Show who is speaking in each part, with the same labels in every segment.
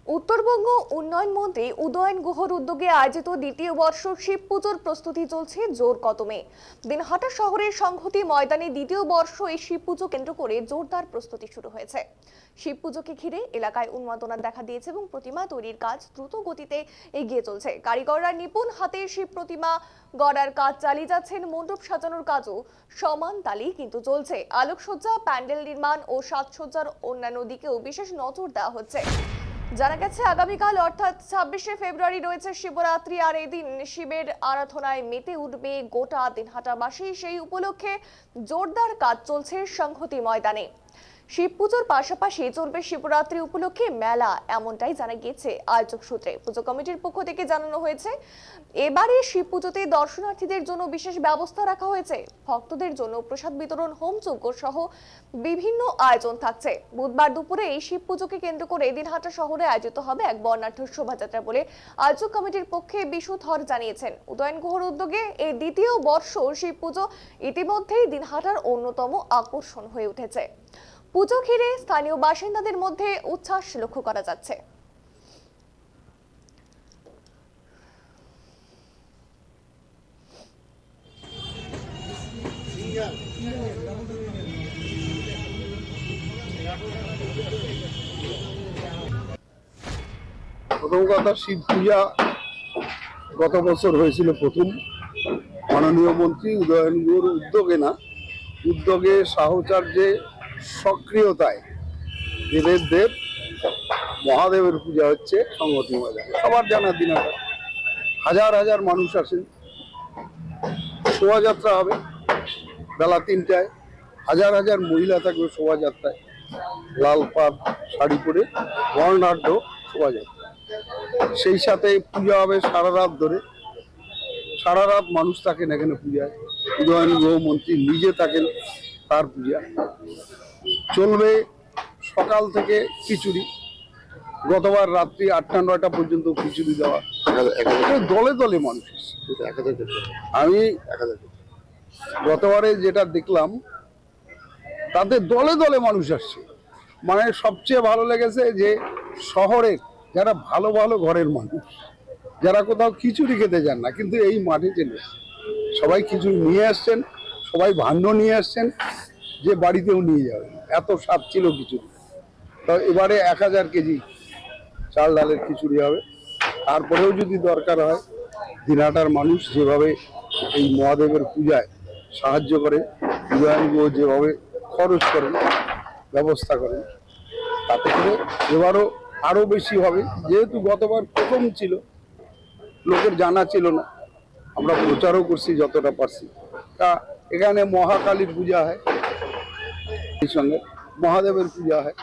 Speaker 1: উত্তরবঙ্গ উন্নয়ন মন্ত্রী উদয়ন গুহর উদ্যোগে আয়োজিত দ্বিতীয় বর্ষ শিব পুজোর প্রস্তুতি চলছে জোর কদমে। দিনহাটা শহরের সংহতি ময়দানে দ্বিতীয় বর্ষ এই শিব পুজো কেন্দ্র করে জোরদার প্রস্তুতি শুরু হয়েছে। শিব পুজোকে ঘিরে এলাকায় উন্মাদনা দেখা দিয়েছে এবং প্রতিমা তৈরির কাজ দ্রুত গতিতে এগিয়ে চলছে। কারিগররা নিপুণ হাতে শিব প্রতিমা গড়ার কাজ চালিয়ে যাচ্ছেন। মণ্ডপ সাজানোর কাজও সমান তালেই কিন্তু চলছে। আলোকসজ্জা, প্যান্ডেল নির্মাণ ও সাজসজ্জার অন্যান্য দিকেও বিশেষ নজর দেওয়া হচ্ছে। জানা গেছে আগামীকাল অর্থাৎ 26শে ফেব্রুয়ারি রয়েছে শিবরাত্রি, আর এই দিন শিবের আরাধনায় মেতে উঠবে গোটা দিনহাটাবাসী। সেই উপলক্ষে জোরদার কাজ চলছে সংহতি ময়দানে। শিব পুজোর পাশাপাশি চলবে শিবরাত্রি উপলক্ষে মেলা, এমনটাই জানা গিয়েছে আয়োজক সূত্রে। পুজো কমিটির পক্ষ থেকে জানানো হয়েছে, এবারে শিব পুজোতে দর্শনার্থীদের জন্য বিশেষ ব্যবস্থা রাখা হয়েছে। ভক্তদের জন্য প্রসাদ বিতরণ, হোমযজ্ঞ সহ বিভিন্ন আয়োজন থাকছে। বুধবার দুপুরে এই শিব পুজোকে কেন্দ্র করে দিনহাটা শহরে আয়োজিত হবে এক বর্ণাঢ্য শোভাযাত্রা বলে আয়োজক কমিটির পক্ষে বিশু ধর জানিয়েছেন। উদয়ন গুহর উদ্যোগে এই দ্বিতীয় বর্ষ শিব পুজো ইতিমধ্যেই দিনহাটার অন্যতম আকর্ষণ হয়ে উঠেছে। পুজো ঘিরে স্থানীয় বাসিন্দাদের মধ্যে উচ্ছ্বাস লক্ষ্য করা যাচ্ছে।
Speaker 2: প্রথম কথা, শিব পূজা গত বছর হয়েছিল প্রথম। মাননীয় মন্ত্রী উদয়ন গুহর উদ্যোগে সাহচর্যে সক্রিয়তায় দেবের দেব মহাদেবের পূজা হচ্ছে সংহতি ময়দানে। সবার জানা দিনহাটা হাজার হাজার মানুষ আসেন। শোভাযাত্রা হবে বেলা 3টায়। হাজার হাজার মহিলা থাকবে শোভাযাত্রায়, লাল পাড় শাড়ি পরে বর্ণাঢ্য শোভাযাত্রা। সেই সাথে পূজা হবে সারা রাত ধরে। সারা রাত মানুষ থাকেন এখানে পূজায়। উদয়ন গুহ মন্ত্রী নিজে থাকেন, তার পূজা চলবে সকাল থেকে খিচুড়ি। গতবার রাত্রি 8টা-9টা পর্যন্ত খিচুড়ি দেওয়া। দলে দলে মানুষ। আমি গতবারে যেটা দেখলাম, তাতে দলে দলে মানুষ আসছে। মানে সবচেয়ে ভালো লেগেছে যে শহরের যারা ভালো ভালো ঘরের মানুষ, যারা কোথাও খিচুড়ি খেতে যান না, কিন্তু এই মাঠে চলে সবাই খিচুড়ি নিয়ে আসছেন। সবাই ভাণ্ড নিয়ে আসছেন যে বাড়িতেও নিয়ে যাবেন, এত স্বাদ ছিল খিচুড়ি। তো এবারে 1000 কেজি চাল ডালের খিচুড়ি হবে। তারপরেও যদি দরকার হয়, দিনহাটার মানুষ যেভাবে এই মহাদেবের পূজায় সাহায্য করে, উদয়ন গুহ যেভাবে খরচ করেন, ব্যবস্থা করেন, তাতে করে এবারও আরো বেশি হবে। যেহেতু গতবার প্রথম ছিল, লোকের জানা ছিল না, আমরা প্রচারও করছি যতটা পারছি। তা এখানে মহাকালীর পূজা হয়, এই সঙ্গে মহাদেবের পূজা হয়।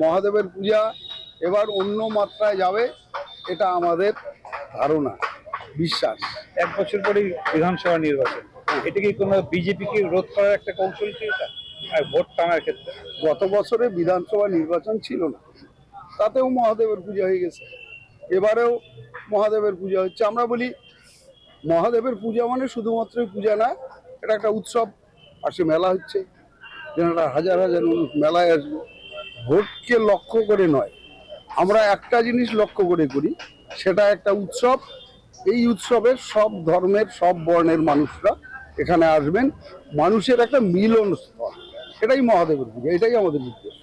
Speaker 2: মহাদেবের পূজা এবার অন্য মাত্রায় যাবে, এটা আমাদের ধারণা, বিশ্বাস।
Speaker 3: 1 বছর পরেই বিধানসভা নির্বাচন, এটা কি কোনো বিজেপিকে রোধ করার একটা কৌশল কি এটা, আর ভোট টানার ক্ষেত্রে?
Speaker 2: গত বছরে বিধানসভা নির্বাচন ছিল না, তাতেও মহাদেবের পূজা হয়ে গেছে। এবারেও মহাদেবের পূজা হচ্ছে। আমরা বলি মহাদেবের পূজা মানে শুধুমাত্র পূজা না, এটা একটা উৎসব। পাশে মেলা হচ্ছে, যেটা হাজার হাজার মানুষ মেলায় আসবে। ভোটকে লক্ষ্য করে নয়, আমরা একটা জিনিস লক্ষ্য করে করি, সেটা একটা উৎসব। এই উৎসবে সব ধর্মের, সব বর্ণের মানুষরা এখানে আসবেন। মানুষের একটা মিলন স্থল, এটাই মহাদেবের পূজা, এটাই আমাদের উদ্দেশ্য।